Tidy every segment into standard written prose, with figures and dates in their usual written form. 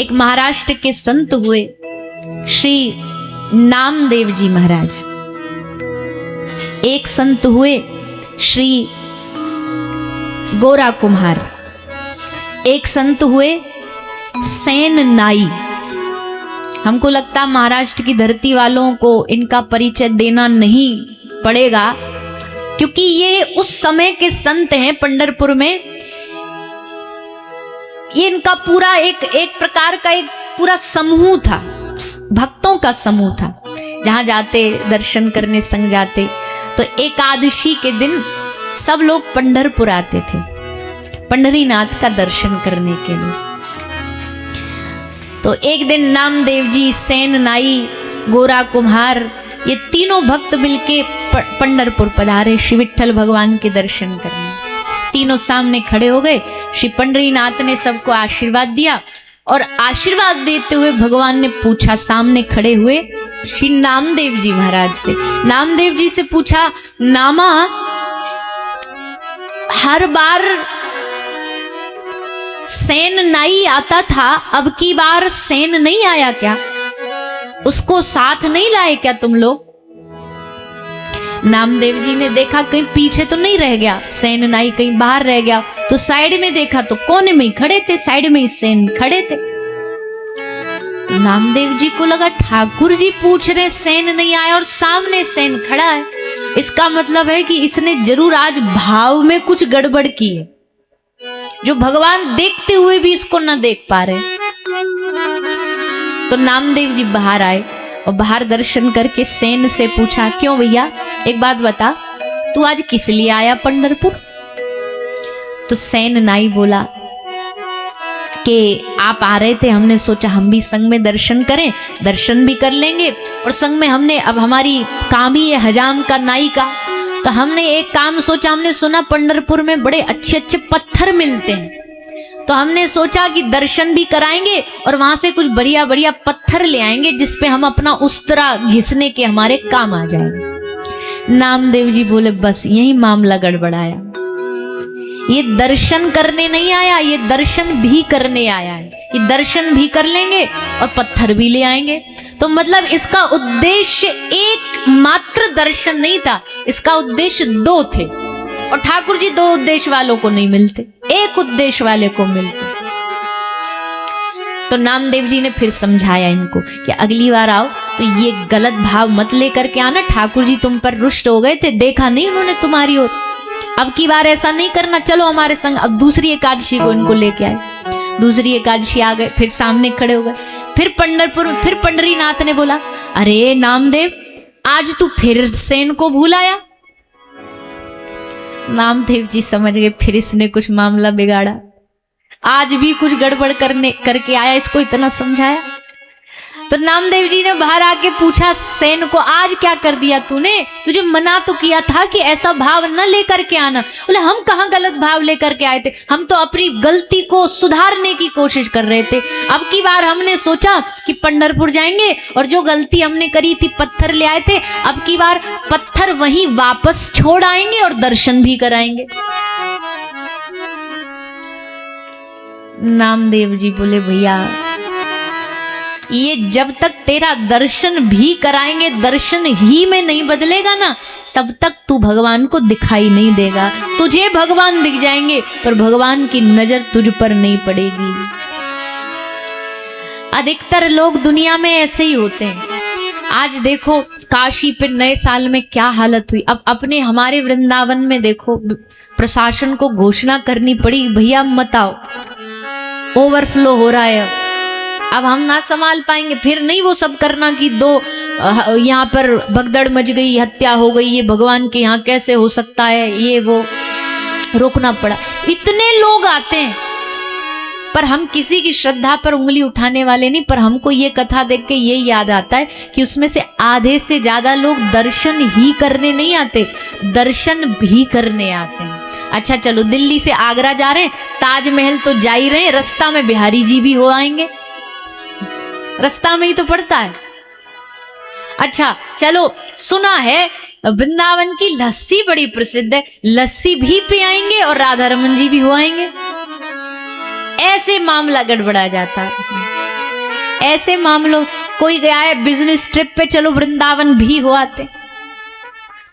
एक महाराष्ट्र के संत हुए श्री नामदेव जी महाराज, एक संत हुए श्री गोरा कुम्हार, एक संत हुए सेन नाई। हमको लगता महाराष्ट्र की धरती वालों को इनका परिचय देना नहीं पड़ेगा, क्योंकि ये उस समय के संत हैं। पंढरपुर में ये इनका पूरा एक प्रकार का एक पूरा समूह था, भक्तों का समूह था। जहां जाते दर्शन करने संग जाते, तो एकादशी के दिन सब लोग पंढरपुर आते थे पंढरीनाथ का दर्शन करने के लिए। तो एक दिन नामदेव जी, सेन नाई, गोरा कुम्हार, ये तीनों भक्त मिलके पंढरपुर पधारे श्री विठ्ठल भगवान के दर्शन करने। तीनों सामने खड़े हो गए। श्री पंढरीनाथ ने सबको आशीर्वाद दिया और आशीर्वाद देते हुए भगवान ने पूछा, सामने खड़े हुए श्री नामदेव जी महाराज से, नामदेव जी से पूछा, नामा हर बार सेन नाई आता था, अब की बार सेन नहीं आया क्या? उसको साथ नहीं लाए क्या तुम लोग? नामदेव जी ने देखा कहीं पीछे तो नहीं रह गया, सेन नाई कहीं बाहर रह गया। तो साइड में देखा तो कोने में ही खड़े थे, साइड में ही सेन खड़े थे। तो नामदेव जी को लगा ठाकुर जी पूछ रहे सेन नहीं आया और सामने सेन खड़ा है, इसका मतलब है कि इसने जरूर आज भाव में कुछ गड़बड़ की है, जो भगवान देखते हुए भी इसको न देख पा रहे। तो नामदेव जी बाहर आए और बाहर दर्शन करके सेन से पूछा, क्यों भैया एक बात बता, तू आज किस लिए आया पंढरपुर? तो सेन नाई बोला कि आप आ रहे थे, हमने सोचा हम भी संग में दर्शन करें, दर्शन भी कर लेंगे और संग में हमने, अब हमारी काम ही है हजाम का, नाई का, तो हमने एक काम सोचा, हमने सुना पंढरपुर में बड़े अच्छे अच्छे पत्थर मिलते हैं, तो हमने सोचा कि दर्शन भी कराएंगे और वहां से कुछ बढ़िया बढ़िया पत्थर ले आएंगे जिसपे हम अपना उस्तरा घिसने के हमारे काम आ जाएंगे। नामदेव जी बोले बस यही मामला गड़बड़ाया, ये दर्शन करने नहीं आया, ये दर्शन भी करने आया है। ये दर्शन भी कर लेंगे और पत्थर भी ले आएंगे। तो मतलब इसका उद्देश्य एक मात्र दर्शन नहीं था, इसका उद्देश्य दो थे, और ठाकुर जी दो उद्देश्य वालों को नहीं मिलते, एक उद्देश्य वाले को मिलते। तो नामदेव जी ने फिर समझाया इनको कि अगली बार आओ तो ये गलत भाव मत लेकर के आना, ठाकुर जी तुम पर रुष्ट हो गए थे, देखा नहीं उन्होंने तुम्हारी ओर, अब की बार ऐसा नहीं करना, चलो हमारे संग। अब दूसरी एकादशी को इनको लेके आए, दूसरी एकादशी आ गए, फिर सामने खड़े हो गए। फिर पंढरपुर, फिर पंढरीनाथ ने बोला, अरे नामदेव आज तू फिर सेन को भूल आया। नामदेव जी समझ गए फिर इसने कुछ मामला बिगाड़ा, आज भी कुछ गड़बड़ करके आया, इसको इतना समझाया। तो नामदेव जी ने बाहर आके पूछा सेन को, आज क्या कर दिया तूने? तुझे मना तो किया था कि ऐसा भाव न लेकर के आना। बोले हम कहाँ गलत भाव लेकर के आए थे, हम तो अपनी गलती को सुधारने की कोशिश कर रहे थे। अब की बार हमने सोचा कि पंढरपुर जाएंगे और जो गलती हमने करी थी, पत्थर ले आए थे, अब की बार पत्थर वहीं वापस छोड़ आएंगे और दर्शन भी कराएंगे। नामदेव जी बोले भैया ये जब तक तेरा दर्शन भी कराएंगे, दर्शन ही में नहीं बदलेगा ना, तब तक तू भगवान को दिखाई नहीं देगा। तुझे भगवान दिख जाएंगे पर भगवान की नजर तुझ पर नहीं पड़ेगी। अधिकतर लोग दुनिया में ऐसे ही होते हैं। आज देखो काशी पे नए साल में क्या हालत हुई। अब अपने हमारे वृंदावन में देखो प्रशासन को घोषणा करनी पड़ी, भैया मत आओ, ओवरफ्लो हो रहा है, अब हम ना संभाल पाएंगे। फिर नहीं वो सब करना कि दो यहाँ पर भगदड़ मच गई, हत्या हो गई, ये भगवान के यहाँ कैसे हो सकता है, ये वो रोकना पड़ा। इतने लोग आते हैं पर हम किसी की श्रद्धा पर उंगली उठाने वाले नहीं। पर हमको ये कथा देख के ये याद आता है कि उसमें से आधे से ज्यादा लोग दर्शन ही करने नहीं आते, दर्शन भी करने आते हैं। अच्छा चलो दिल्ली से आगरा जा रहे हैं, ताजमहल तो जा ही रहे हैं, रास्ता में बिहारी जी भी हो आएंगे, रास्ता में ही तो पड़ता है। अच्छा चलो सुना है वृंदावन की लस्सी बड़ी प्रसिद्ध है, लस्सी भी पी आएंगे और राधा रमन जी भी हो आएंगे। ऐसे मामला गड़बड़ा जाता है। ऐसे मामलों, कोई गया है बिजनेस ट्रिप पे, चलो वृंदावन भी हो आते।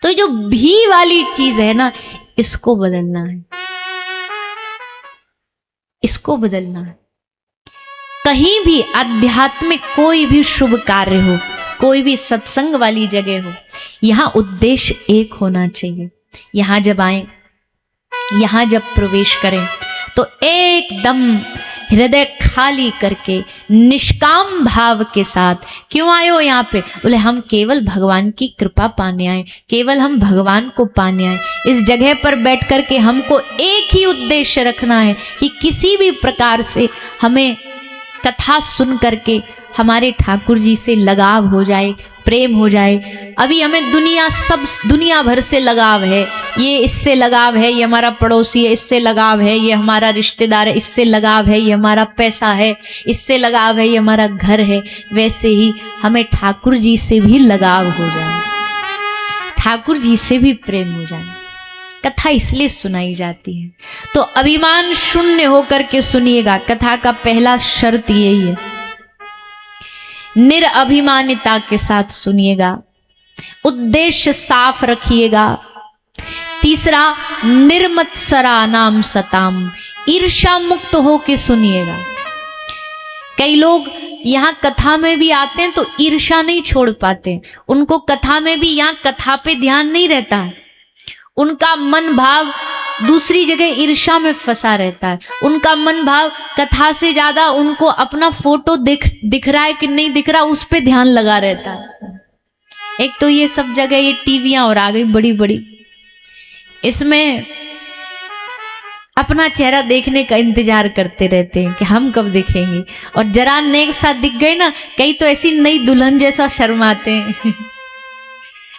तो जो भी वाली चीज है ना, इसको बदलना है, इसको बदलना है। कहीं भी आध्यात्मिक कोई भी शुभ कार्य हो, कोई भी सत्संग वाली जगह हो, यहां उद्देश्य एक होना चाहिए। यहां जब आए, यहां जब प्रवेश करें तो एकदम हृदय खाली करके निष्काम भाव के साथ, क्यों आए हो यहाँ पे? बोले हम केवल भगवान की कृपा पाने आए, केवल हम भगवान को पाने आए। इस जगह पर बैठ करके हमको एक ही उद्देश्य रखना है कि किसी भी प्रकार से हमें कथा सुन करके हमारे ठाकुर जी से लगाव हो जाए, प्रेम हो जाए। अभी हमें दुनिया भर से लगाव है, ये इससे लगाव है, ये हमारा पड़ोसी है, इससे लगाव है, ये हमारा रिश्तेदार है, इससे लगाव है, ये हमारा पैसा है, इससे लगाव है, ये हमारा घर है। वैसे ही हमें ठाकुर जी से भी लगाव हो जाए, ठाकुर जी से भी प्रेम हो जाए। कथा इसलिए सुनाई जाती है। तो अभिमान शून्य होकर के सुनिएगा। कथा का पहला शर्त यही है, निरअभिमानिता के साथ सुनिएगा, उद्देश्य साफ रखिएगा। तीसरा, निर्मत्सरा नाम सताम, ईर्षा मुक्त होके सुनिएगा। कई लोग यहाँ कथा में भी आते हैं तो ईर्षा नहीं छोड़ पाते, उनको कथा में भी यहाँ कथा पे ध्यान नहीं रहता है, उनका मन भाव दूसरी जगह ईर्षा में फंसा रहता है। उनका मन भाव कथा से ज्यादा उनको अपना फोटो दिख रहा है कि नहीं दिख रहा, उस पे ध्यान लगा रहता है। एक तो ये सब जगह ये टीवियां और आ गई बड़ी बड़ी, इसमें अपना चेहरा देखने का इंतजार करते रहते हैं कि हम कब दिखेंगे, और जरा नेक साथ दिख गए ना, कई तो ऐसी नई दुल्हन जैसा शर्माते हैं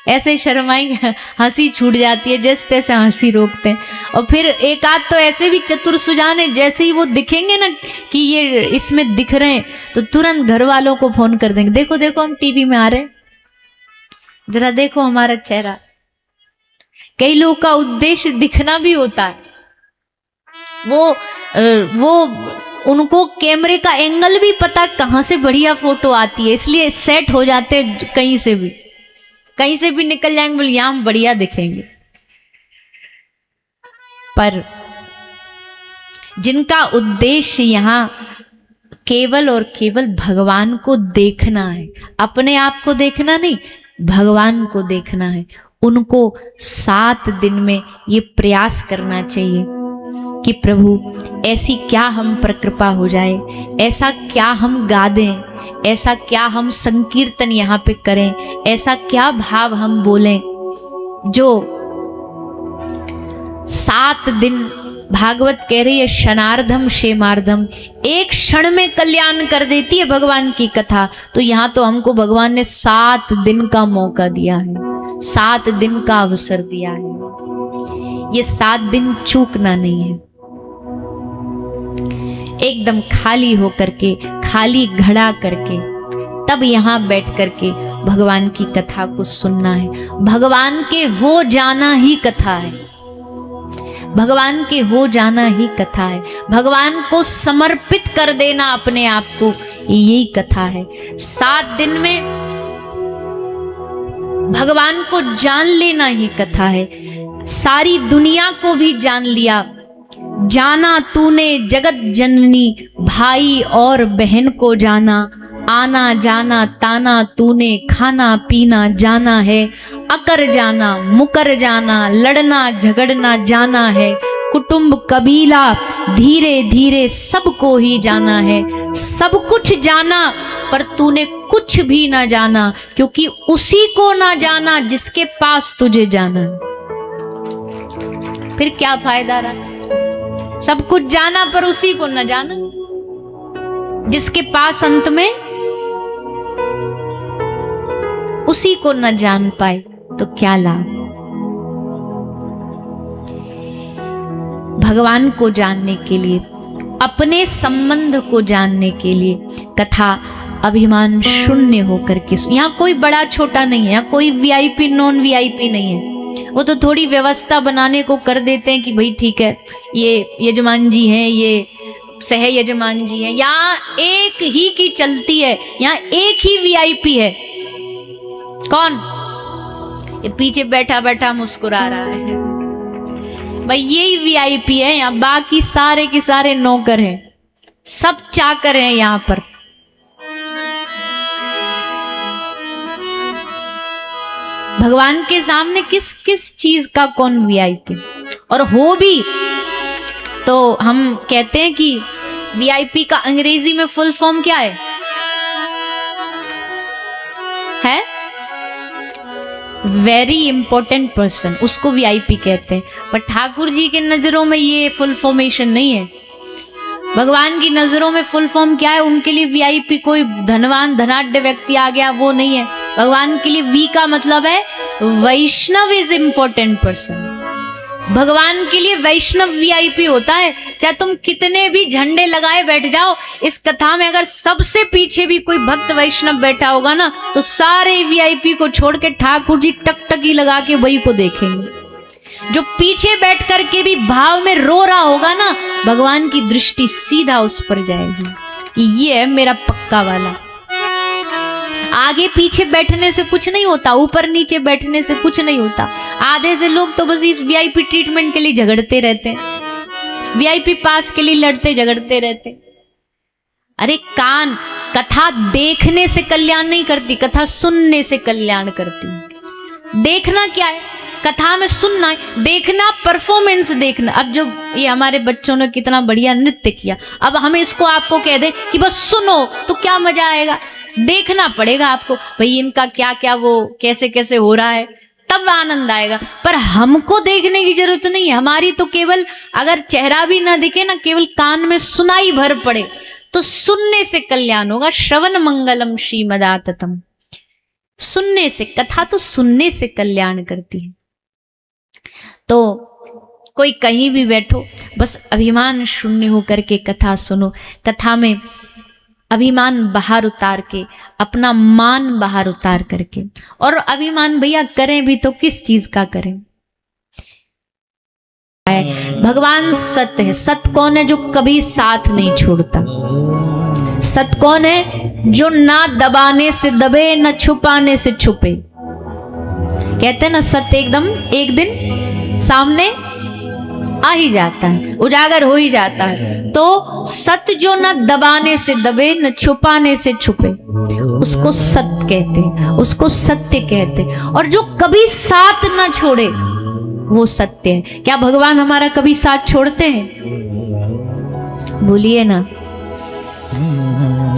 ऐसे शर्माई हंसी छूट जाती है, जैसे तैसे हंसी रोकते हैं। और फिर एक आध तो ऐसे भी चतुर सुजान है, जैसे ही वो दिखेंगे ना कि ये इसमें दिख रहे हैं, तो तुरंत घर वालों को फोन कर देंगे, देखो देखो हम टीवी में आ रहे हैं, जरा देखो हमारा चेहरा। कई लोगों का उद्देश्य दिखना भी होता है, वो उनको कैमरे का एंगल भी पता कहां से बढ़िया फोटो आती है, इसलिए सेट हो जाते कहीं से भी निकल जाएंगे, बोले यहां हम बढ़िया दिखेंगे। पर जिनका उद्देश्य यहां केवल और केवल भगवान को देखना है, अपने आप को देखना नहीं, भगवान को देखना है, उनको 7 दिन में ये प्रयास करना चाहिए कि प्रभु ऐसी क्या हम पर कृपा हो जाए, ऐसा क्या हम गा दें, ऐसा क्या हम संकीर्तन यहाँ पे करें, ऐसा क्या भाव हम बोलें जो 7 दिन, भागवत कह रही है क्षणार्धम क्षेमार्धम, एक क्षण में कल्याण कर देती है भगवान की कथा। तो यहाँ तो हमको भगवान ने 7 दिन का मौका दिया है, 7 दिन का अवसर दिया है। ये 7 दिन चूकना नहीं है। एकदम खाली होकर के, खाली घड़ा करके, तब यहाँ बैठ करके भगवान की कथा को सुनना है। भगवान के हो जाना ही कथा है, भगवान के हो जाना ही कथा है। भगवान को समर्पित कर देना अपने आप को, यही कथा है। 7 दिन में भगवान को जान लेना ही कथा है। सारी दुनिया को भी जान लिया, जाना तूने जगत जननी, भाई और बहन को जाना, आना जाना ताना तूने खाना पीना जाना है, अकर जाना मुकर जाना, लड़ना झगड़ना जाना है, कुटुंब कबीला धीरे धीरे सबको ही जाना है। सब कुछ जाना पर तूने कुछ भी ना जाना, क्योंकि उसी को ना जाना जिसके पास तुझे जाना। फिर क्या फायदा रहा? सब कुछ जाना पर उसी को न जाना जिसके पास अंत में उसी को न जान पाए तो क्या लाभ? भगवान को जानने के लिए, अपने संबंध को जानने के लिए कथा अभिमान शून्य होकर के, यहाँ कोई बड़ा छोटा नहीं है, यहाँ कोई वीआईपी नॉन वीआईपी नहीं है। वो तो थोड़ी व्यवस्था बनाने को कर देते हैं कि भाई ठीक है, ये यजमान जी हैं, ये सह यजमान जी हैं, यहाँ एक ही की चलती है, यहाँ एक ही वीआईपी है। कौन? ये पीछे बैठा बैठा मुस्कुरा रहा है भाई, यही वीआईपी है यहाँ, बाकी सारे के सारे नौकर हैं, सब चाकर हैं यहाँ पर। भगवान के सामने किस किस चीज का कौन वीआईपी, और हो भी तो हम कहते हैं कि वीआईपी का अंग्रेजी में फुल फॉर्म क्या है? वेरी इंपॉर्टेंट पर्सन, उसको वीआईपी कहते हैं। पर ठाकुर जी की नजरों में ये फुल फॉर्मेशन नहीं है। भगवान की नजरों में फुल फॉर्म क्या है? उनके लिए वीआईपी कोई धनवान धनाढ्य व्यक्ति आ गया वो नहीं है। भगवान के लिए वी का मतलब है वैष्णव इज इंपॉर्टेंट पर्सन। भगवान के लिए वैष्णव वीआईपी होता है। चाहे तुम कितने भी झंडे लगाए बैठ जाओ, इस कथा में अगर सबसे पीछे भी कोई भक्त वैष्णव बैठा होगा ना, तो सारे वीआईपी को छोड़ के ठाकुर जी टकटकी लगा के वही को देखेंगे। जो पीछे बैठ करके भी भाव में रो रहा होगा ना, भगवान की दृष्टि सीधा उस पर जाएगी। ये है मेरा पक्का वाला। आगे पीछे बैठने से कुछ नहीं होता, ऊपर नीचे बैठने से कुछ नहीं होता। आधे से लोग तो बस इस वीआईपी ट्रीटमेंट के लिए झगड़ते रहते हैं, वीआईपी पास के लिए लड़ते झगड़ते रहते। अरे कान, कथा देखने से कल्याण नहीं करती, कथा सुनने से कल्याण करती। देखना क्या है? कथा में सुनना है, देखना परफॉर्मेंस देखना। अब जो ये हमारे बच्चों ने कितना बढ़िया नृत्य किया, अब हम इसको आपको कह दें कि बस सुनो तो क्या मजा आएगा? देखना पड़ेगा आपको भाई, इनका क्या क्या वो कैसे कैसे हो रहा है, तब आनंद आएगा। पर हमको देखने की जरूरत नहीं है। हमारी तो केवल अगर चेहरा भी ना दिखे ना, केवल कान में सुनाई भर पड़े तो सुनने से कल्याण होगा। श्रवण मंगलम श्रीमदाततम। सुनने से, कथा तो सुनने से कल्याण करती है। तो कोई कहीं भी बैठो, बस अभिमान शून्य होकर के कथा सुनो। कथा में अभिमान बाहर उतार के, अपना मान बाहर उतार करके। और अभिमान भैया करें भी तो किस चीज का करें? भगवान सत्य है। सत्य कौन है? जो कभी साथ नहीं छोड़ता। सत्य कौन है? जो ना दबाने से दबे, ना छुपाने से छुपे। कहते हैं ना, सत्य एकदम एक दिन सामने आ ही जाता है, उजागर हो ही जाता है। तो सत्य जो न दबाने से दबे, न छुपाने से छुपे, उसको सत्य कहते हैं, उसको सत्य कहते हैं। और जो कभी साथ न छोड़े, वो सत्य है। क्या भगवान हमारा कभी साथ छोड़ते हैं? बोलिए ना।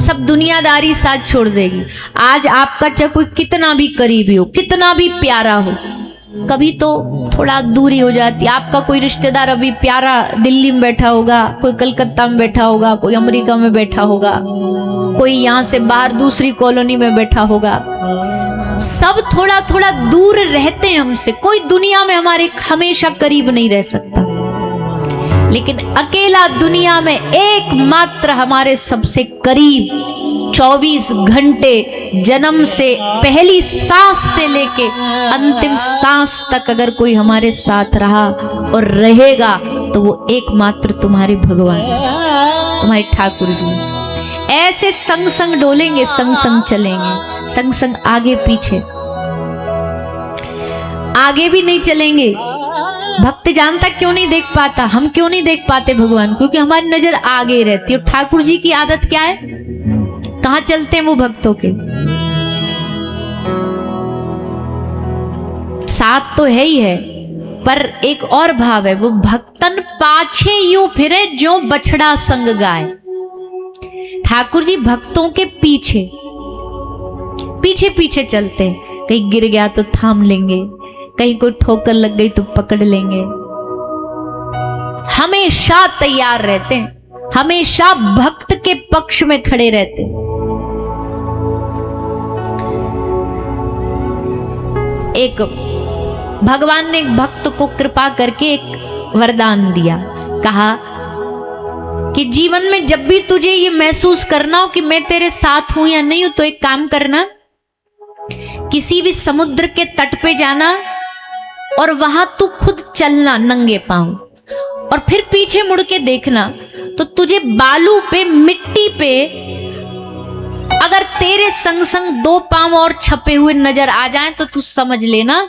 सब दुनियादारी साथ छोड़ देगी। आज आपका चाहे कोई कितना भी करीबी हो, कितना भी प्यारा हो, कभी तो थोड़ा दूरी हो जाती है। आपका कोई रिश्तेदार अभी प्यारा दिल्ली में बैठा होगा, कोई कलकत्ता में बैठा होगा, कोई अमेरिका में बैठा होगा, कोई यहाँ से बाहर दूसरी कॉलोनी में बैठा होगा। सब थोड़ा थोड़ा दूर रहते हैं हमसे। कोई दुनिया में हमारे हमेशा करीब नहीं रह सकता, लेकिन अकेला दुनिया में एकमात्र हमारे सबसे करीब 24 घंटे, जन्म से पहली सांस से लेके अंतिम सांस तक अगर कोई हमारे साथ रहा और रहेगा, तो वो एकमात्र तुम्हारे भगवान, तुम्हारे ठाकुर जी। ऐसे संग संग डोलेंगे, संग संग चलेंगे, संग संग आगे पीछे। आगे भी नहीं चलेंगे। भक्त जानता क्यों नहीं देख पाता? हम क्यों नहीं देख पाते भगवान? क्योंकि हमारी नजर आगे रहती है। ठाकुर जी की आदत क्या है? कहां चलते हैं वो भक्तों के साथ? तो है ही है, पर एक और भाव है, वो भक्तन पाछे यूं फिरे जो बछड़ा संग गाय। ठाकुर जी भक्तों के पीछे पीछे पीछे चलते हैं। कहीं गिर गया तो थाम लेंगे, कहीं कोई ठोकर लग गई तो पकड़ लेंगे। हमेशा तैयार रहते हैं, हमेशा भक्त के पक्ष में खड़े रहते हैं। एक भगवान ने एक भक्त को कृपा करके एक वरदान दिया। कहा कि जीवन में जब भी तुझे ये महसूस करना हो कि मैं तेरे साथ हूं या नहीं हूं, तो एक काम करना, किसी भी समुद्र के तट पे जाना और वहां तू खुद चलना नंगे पांव, और फिर पीछे मुड़ के देखना तो तुझे बालू पे, मिट्टी पे अगर तेरे संग संग 2 पांव और छपे हुए नजर आ जाएं तो तू समझ लेना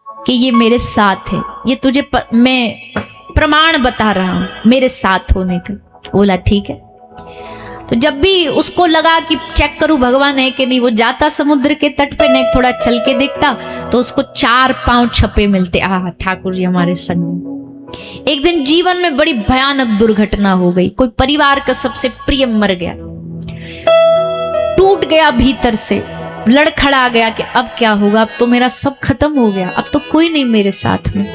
कि ये मेरे साथ है। ये तुझे मैं प्रमाण बता रहा हूं मेरे साथ होने का। बोला ठीक है। तो जब भी उसको लगा कि चेक करूं भगवान है कि नहीं, वो जाता समुद्र के तट पे, नहीं थोड़ा चल के देखता तो उसको 4 पांव छपे मिलते। ठाकुर जी हमारे संग। एक दिन जीवन में बड़ी भयानक दुर्घटना हो गई। कोई परिवार का सबसे प्रिय मर गया, टूट गया भीतर से, लड़खड़ा गया कि अब क्या होगा, अब तो मेरा सब खत्म हो गया, अब तो कोई नहीं मेरे साथ में।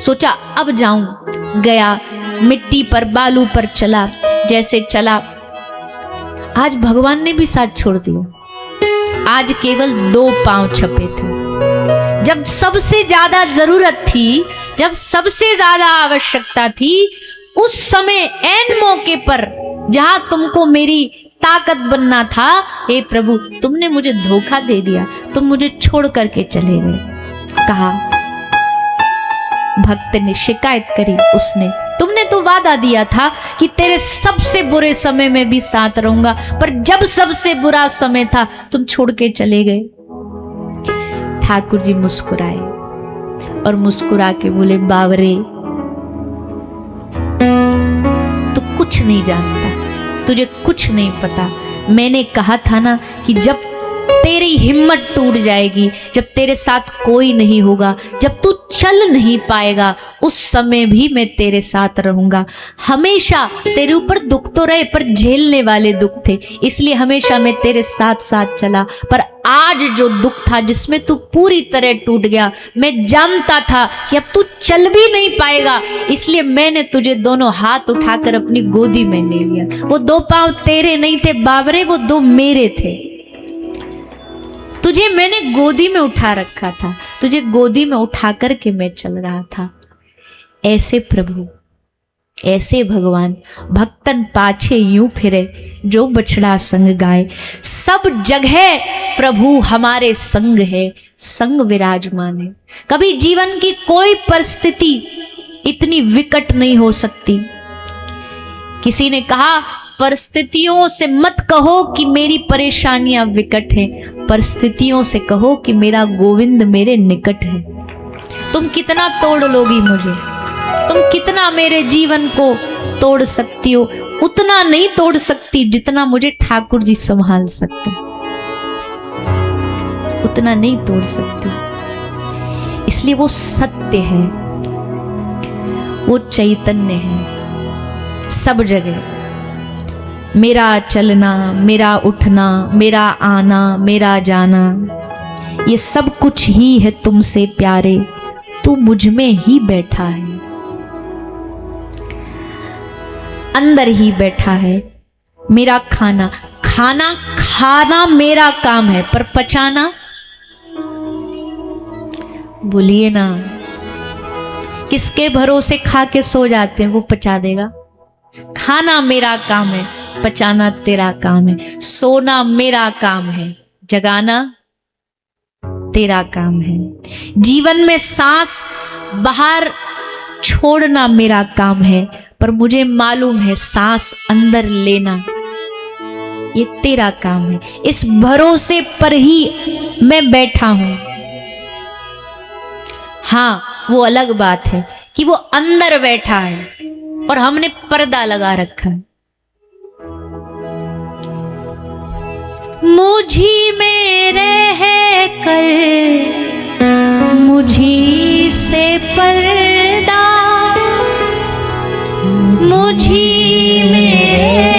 सोचा अब जाऊं। गया, मिट्टी पर, बालू पर चला। जैसे चला, आज भगवान ने भी साथ छोड़ दिया। आज केवल 2 पांव छपे थे। जब सबसे ज्यादा जरूरत थी, जब सबसे ज्यादा आवश्यकता थी, उस समय ऐन मौके पर जहां तुमको मेरी ताकत बनना था, हे प्रभु तुमने मुझे धोखा दे दिया, तुम मुझे छोड़ करके चले गए। कहा, भक्त ने शिकायत करी उसने, तुमने तो वादा दिया था कि तेरे सबसे बुरे समय में भी साथ रहूंगा, पर जब सबसे बुरा समय था तुम छोड़ के चले गए। ठाकुर जी मुस्कुराए और मुस्कुरा के बोले, बावरे तू कुछ नहीं जानता, तुझे कुछ नहीं पता। मैंने कहा था ना कि जब तेरी हिम्मत टूट जाएगी, जब तेरे साथ कोई नहीं होगा, जब तू चल नहीं पाएगा, उस समय भी मैं तेरे साथ रहूंगा। हमेशा तेरे ऊपर दुख तो रहे पर झेलने वाले दुख थे, इसलिए हमेशा मैं तेरे साथ साथ चला। पर आज जो दुख था जिसमें तू पूरी तरह टूट गया, मैं जानता था कि अब तू चल भी नहीं पाएगा, इसलिए मैंने तुझे दोनों हाथ उठाकर अपनी गोदी में ले लिया। वो 2 पांव तेरे नहीं थे बाबरे, वो 2 मेरे थे। तुझे मैंने गोदी में उठा रखा था, तुझे गोदी में उठा करके मैं चल रहा था। ऐसे प्रभु, ऐसे भगवान भक्तन पाछे यूं फिरे, जो बछड़ा संग गाए। सब जगह प्रभु हमारे संग है, संग विराजमान है। कभी जीवन की कोई परिस्थिति इतनी विकट नहीं हो सकती। किसी ने कहा, परिस्थितियों से मत कहो कि मेरी परेशानियां विकट हैं, परिस्थितियों से कहो कि मेरा गोविंद मेरे निकट है। तुम कितना तोड़ लोगी मुझे, तुम कितना मेरे जीवन को तोड़ सकती हो, उतना नहीं तोड़ सकती जितना मुझे ठाकुर जी संभाल सकते, उतना नहीं तोड़ सकती। इसलिए वो सत्य है, वो चैतन्य है सब जगह। मेरा चलना, मेरा उठना, मेरा आना, मेरा जाना, ये सब कुछ ही है तुमसे प्यारे, तू मुझ में ही बैठा है, अंदर ही बैठा है। मेरा खाना, खाना खाना मेरा काम है, पर पचाना, बोलिए ना, किसके भरोसे खा के सो जाते हैं, वो पचा देगा। खाना मेरा काम है, पचाना तेरा काम है। सोना मेरा काम है, जगाना तेरा काम है। जीवन में सांस बाहर छोड़ना मेरा काम है, पर मुझे मालूम है सांस अंदर लेना ये तेरा काम है। इस भरोसे पर ही मैं बैठा हूं। हाँ, वो अलग बात है कि वो अंदर बैठा है और हमने पर्दा लगा रखा है। मुझी में रह कर मुझी से पर्दा, मुझी में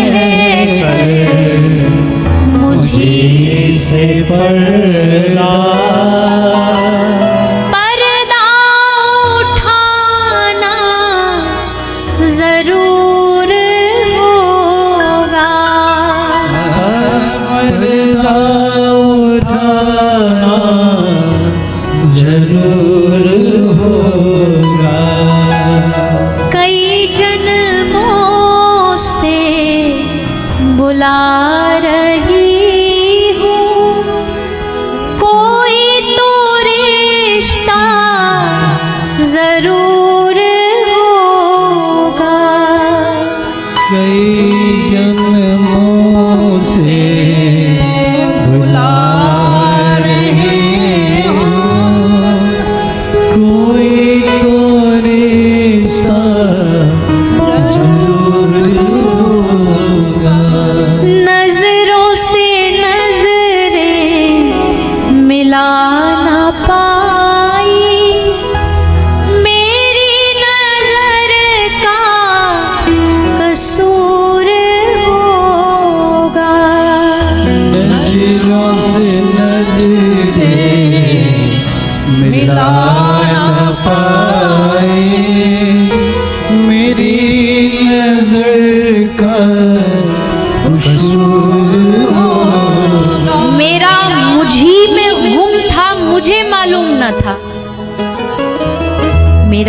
रह कर मुझी से पर्दा, पर्दा उठाना जरूर होगा, पर्दा उठाना जरूर होगा। कई जन्मों से बुला रही हूँ,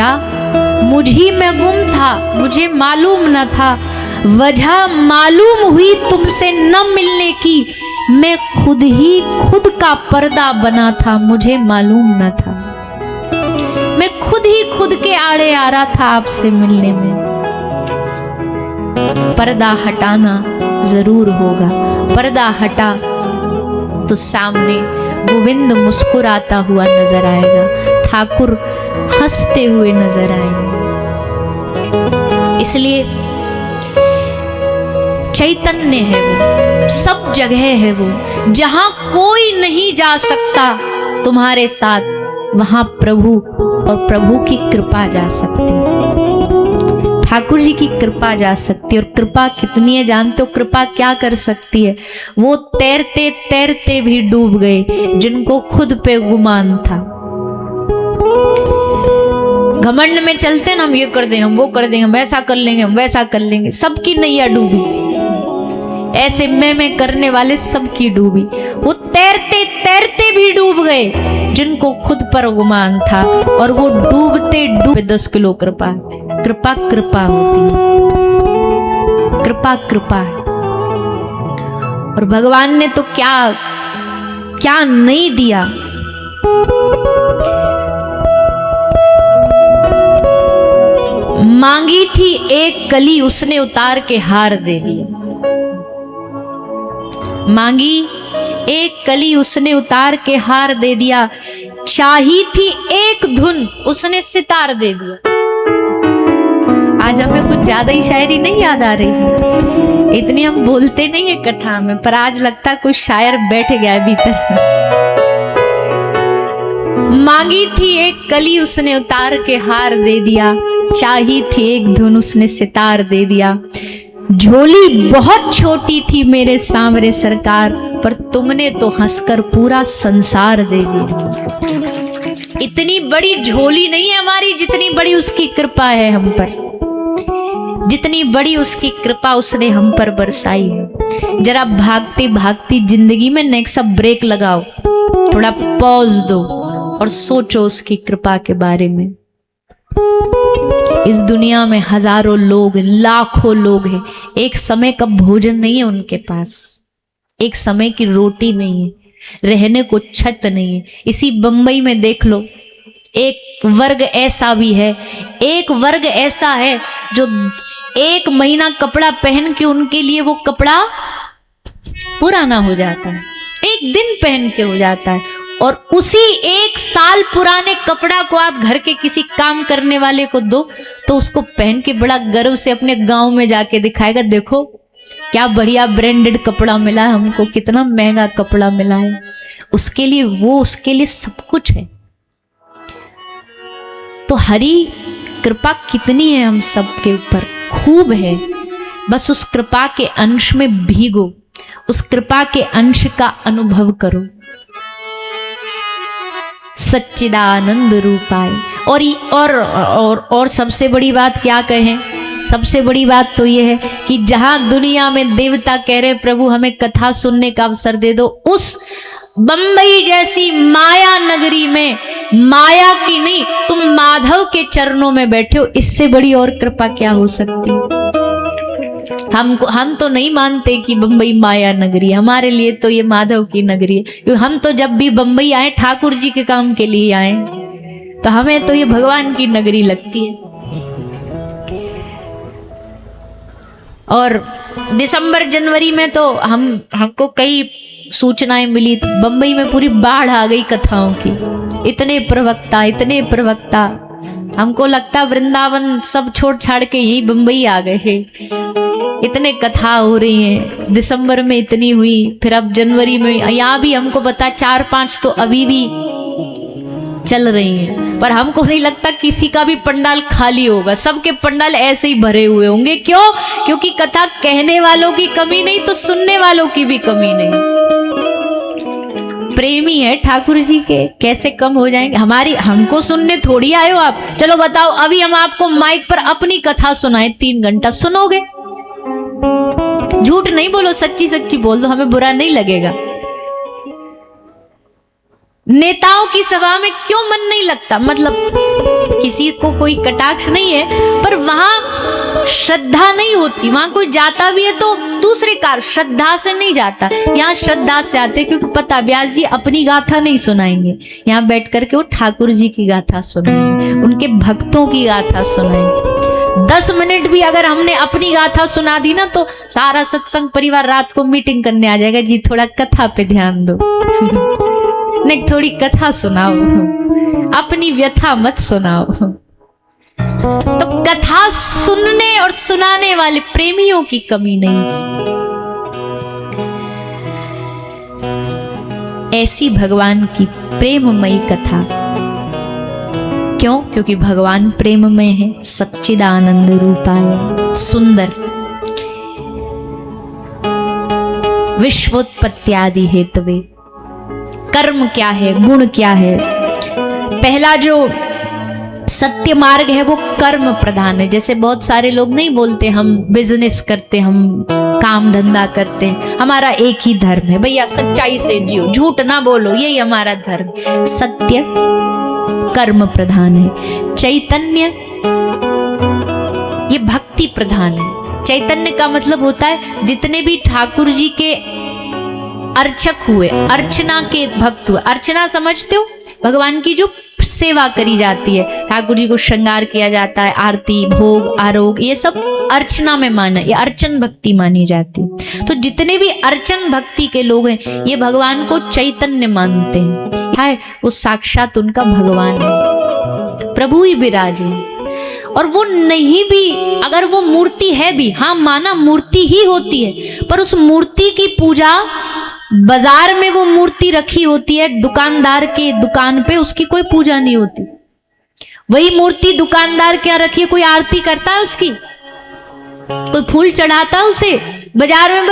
गिरा, मुझी में गुम था, मुझे मालूम न था, वजह मालूम हुई तुमसे न मिलने की, मैं खुद ही खुद का पर्दा बना था, मुझे मालूम न था। मैं खुद ही खुद के आड़े आ रहा था आपसे मिलने में। पर्दा हटाना जरूर होगा। पर्दा हटा तो सामने गोविंद मुस्कुराता हुआ नजर आएगा, ठाकुर हंसते हुए नजर आएंगे। इसलिए चैतन्य है वो, सब जगह है वो। जहां कोई नहीं जा सकता तुम्हारे साथ, वहां प्रभु और प्रभु की कृपा जा सकती, ठाकुर जी की कृपा जा सकती है। और कृपा कितनी है जानते हो? कृपा क्या कर सकती है? वो तैरते तैरते भी डूब गए जिनको खुद पे गुमान था। घमंड में चलते ना, हम ये कर देंगे, हम वो कर देंगे, हम ऐसा कर लेंगे, हम वैसा कर लेंगे, सबकी नैया डूबी। ऐसे मैं करने वाले सबकी डूबी। वो तैरते तैरते भी डूब गए जिनको खुद पर गुमान था। और वो डूबते डूबे 10 किलो कृपा। कृपा कृपा होती है, कृपा कृपा है। और भगवान ने तो क्या क्या नहीं दिया। मांगी थी एक कली, उसने उतार के हार दे दिया। मांगी एक कली, उसने उतार के हार दे दिया। चाही थी एक धुन, उसने सितार दे दिया। आज हमें कुछ ज्यादा ही शायरी नहीं याद आ रही, इतनी हम बोलते नहीं है कथा में, पर आज लगता कुछ शायर बैठ गया है भीतर। मांगी थी एक कली, उसने उतार के हार दे दिया। चाही थी एक धुन, उसने सितार दे दिया। झोली बहुत छोटी थी मेरे सांवरे सरकार, पर तुमने तो हंसकर पूरा संसार दे दिया। इतनी बड़ी झोली नहीं है हमारी जितनी बड़ी उसकी कृपा है हम पर, जितनी बड़ी उसकी कृपा उसने हम पर बरसाई है। जरा भागती भागती जिंदगी में नेक्स्ट सब ब्रेक लगाओ, थोड़ा पॉज दो और सोचो उसकी कृपा के बारे में। इस दुनिया में हजारों लोग, लाखों लोग हैं, एक समय का भोजन नहीं है उनके पास, एक समय की रोटी नहीं है, रहने को छत नहीं है। इसी बंबई में देख लो, एक वर्ग ऐसा भी है, एक वर्ग ऐसा है जो 1 महीना कपड़ा पहन के उनके लिए वो कपड़ा पुराना हो जाता है, एक दिन पहन के हो जाता है। और उसी 1 साल पुराने कपड़ा को आप घर के किसी काम करने वाले को दो तो उसको पहन के बड़ा गर्व से अपने गांव में जाके दिखाएगा, देखो क्या बढ़िया ब्रांडेड कपड़ा मिला है हमको, कितना महंगा कपड़ा मिला है। उसके लिए वो, उसके लिए सब कुछ है। तो हरि कृपा कितनी है हम सब के ऊपर, खूब है। बस उस कृपा के अंश में भीगो, उस कृपा के अंश का अनुभव करो। सच्चिदानंद रूपाय। और सबसे बड़ी बात क्या कहें, सबसे बड़ी बात तो यह है कि जहां दुनिया में देवता कह रहे प्रभु हमें कथा सुनने का अवसर दे दो, उस बंबई जैसी माया नगरी में माया की नहीं, तुम माधव के चरणों में बैठे हो, इससे बड़ी और कृपा क्या हो सकती है। हम तो नहीं मानते कि बंबई माया नगरी है, हमारे लिए तो ये माधव की नगरी है। क्योंकि हम तो जब भी बंबई आए ठाकुर जी के काम के लिए आए, तो हमें तो ये भगवान की नगरी लगती है। और दिसंबर जनवरी में तो हमको कई सूचनाएं मिली, बंबई में पूरी बाढ़ आ गई कथाओं की। इतने प्रवक्ता, हमको लगता वृंदावन सब छोड़ छाड़ के यही बंबई आ गए हैं। इतने कथा हो रही हैं, दिसंबर में इतनी हुई, फिर अब जनवरी में यहाँ भी हमको पता 4-5 तो अभी भी चल रही हैं। पर हमको नहीं लगता किसी का भी पंडाल खाली होगा, सबके पंडाल ऐसे ही भरे हुए होंगे। क्यों? क्योंकि कथा कहने वालों की कमी नहीं तो सुनने वालों की भी कमी नहीं। प्रेमी है ठाकुर जी के, कैसे कम हो जाएंगे। हमको सुनने थोड़ी आए हो आप। चलो बताओ, अभी हम आपको माइक पर अपनी कथा सुनाए 3 घंटा, सुनोगे? झूठ नहीं बोलो, सच्ची सच्ची बोल दो, हमें बुरा नहीं लगेगा। नेताओं की सभा में क्यों मन नहीं लगता? मतलब किसी को कोई कटाक्ष नहीं है, पर वहां श्रद्धा नहीं होती। वहां कोई जाता भी है तो दूसरे कार श्रद्धा से नहीं जाता। यहाँ श्रद्धा से आते, क्योंकि पता व्यास जी अपनी गाथा नहीं सुनाएंगे, यहाँ बैठ करके वो ठाकुर जी की गाथा सुनाएंगे, उनके भक्तों की गाथा सुनाएंगे। 10 मिनट भी अगर हमने अपनी गाथा सुना दी ना, तो सारा सत्संग परिवार रात को मीटिंग करने आ जाएगा, जी थोड़ा कथा पे ध्यान दो नहीं थोड़ी कथा सुनाओ, अपनी व्यथा मत सुनाओ। तो कथा सुनने और सुनाने वाले प्रेमियों की कमी नहीं। ऐसी भगवान की प्रेममयी कथा। क्यों? क्योंकि भगवान प्रेममय है, सच्चिदानंद रूपाय, सुंदर, विश्वोत्पत्त्यादि हेतवे। कर्म क्या है, गुण क्या है? पहला जो सत्य मार्ग है वो कर्म प्रधान है। जैसे बहुत सारे लोग नहीं बोलते हम बिजनेस करते, हम काम धंधा करते हैं, हमारा एक ही धर्म है। भैया सच्चाई से जियो, झूठ ना बोलो, यही हमारा धर्म। सत्य कर्म प्रधान है। चैतन्य ये भक्ति प्रधान है। चैतन्य का मतलब होता है जितने भी ठाकुर जी के अर्चक हुए, अर्चना के भक्त हुए। अर्चना समझते हो? भगवान की जो सेवा करी जाती है, ठाकुर जी को श्रृंगार किया जाता है, आरती, भोग, आरोग, ये सब अर्चना में माना, ये अर्चन भक्ति मानी जाती है। तो जितने भी अर्चन भक्ति के लोग हैं, ये भगवान को चैतन्य मानते हैं। हाय, वो साक्षात उनका भगवान है, प्रभु ही विराजे। और वो नहीं भी, अगर वो मूर्ति है भी, हाँ माना मूर्ति ही होती है, पर उस मूर्ति की पूजा बाजार में वो मूर्ति रखी होती है, दुकानदार के दुकान पे उसकी कोई पूजा नहीं होती। वही मूर्ति दुकानदार क्या रखी है, कोई आरती करता है उसकी, कोई फूल चढ़ाता है उसे, बाजार में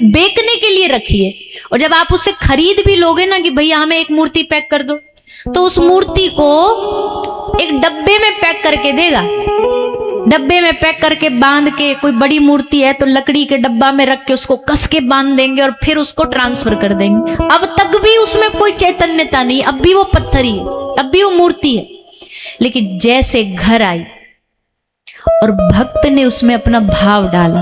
बेचने के लिए रखी है। और जब आप उससे खरीद भी लोगे ना कि भैया हमें एक मूर्ति पैक कर दो, तो उस मूर्ति को एक डब्बे में पैक करके देगा। डब्बे में पैक करके बांध के, कोई बड़ी मूर्ति है तो लकड़ी के डब्बा में रख के उसको कस के बांध देंगे और फिर उसको ट्रांसफर कर देंगे। अब तक भी उसमें कोई चैतन्यता नहीं, अब भी वो पत्थर ही है, अब भी वो मूर्ति है। लेकिन जैसे घर आई और भक्त ने उसमें अपना भाव डाला,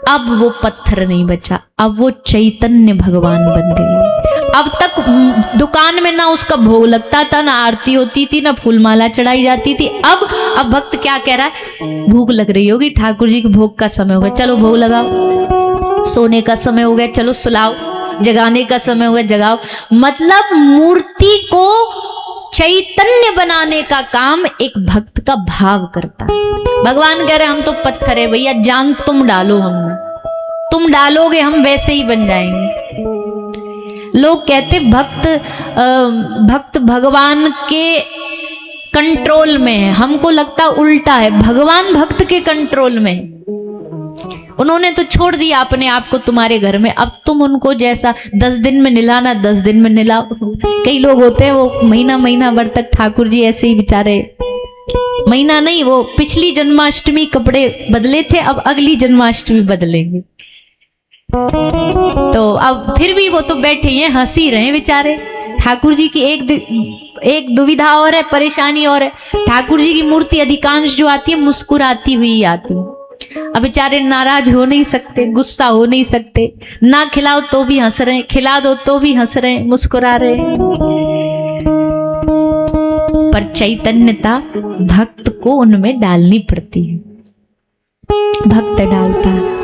अब वो पत्थर नहीं बचा, अब वो चैतन्य भगवान बन गए। अब तक दुकान में ना उसका भोग लगता था, ना आरती होती थी, ना फूलमाला चढ़ाई जाती थी। अब भक्त क्या कह रहा है, भूख लग रही होगी, ठाकुर जी के भोग का समय हो गया, चलो भोग लगाओ। सोने का समय हो गया, चलो सुलाओ। जगाने का समय हो गया, जगाओ। मतलब मूर्ति को चैतन्य बनाने का काम एक भक्त का भाव करता है। भगवान कह रहे हम तो पत्थर है भैया, जान तुम डालो हमने, तुम डालोगे हम वैसे ही बन जाएंगे। लोग कहते भक्त भगवान के कंट्रोल में है, हमको लगता उल्टा है, भगवान भक्त के कंट्रोल में है। उन्होंने तो छोड़ दिया अपने आप को तुम्हारे घर में, अब तुम उनको जैसा 10 दिन में निलाना 10 दिन में निलाओ। कई लोग होते हैं वो महीना भर तक ठाकुर जी ऐसे ही बेचारे, महीना नहीं, वो पिछली जन्माष्टमी कपड़े बदले थे, अब अगली जन्माष्टमी बदलेंगे। तो अब फिर भी वो तो बैठे हैं, हंसी रहे बेचारे। ठाकुर जी की एक दुविधा और है, परेशानी और है, ठाकुर जी की मूर्ति अधिकांश जो आती है मुस्कुराती हुई आती है। अब बेचारे नाराज हो नहीं सकते, गुस्सा हो नहीं सकते, ना खिलाओ तो भी हंस रहे, खिला दो तो भी हंस रहे, मुस्कुरा रहे। पर चैतन्यता भक्त को उनमें डालनी पड़ती है, भक्त डालता है।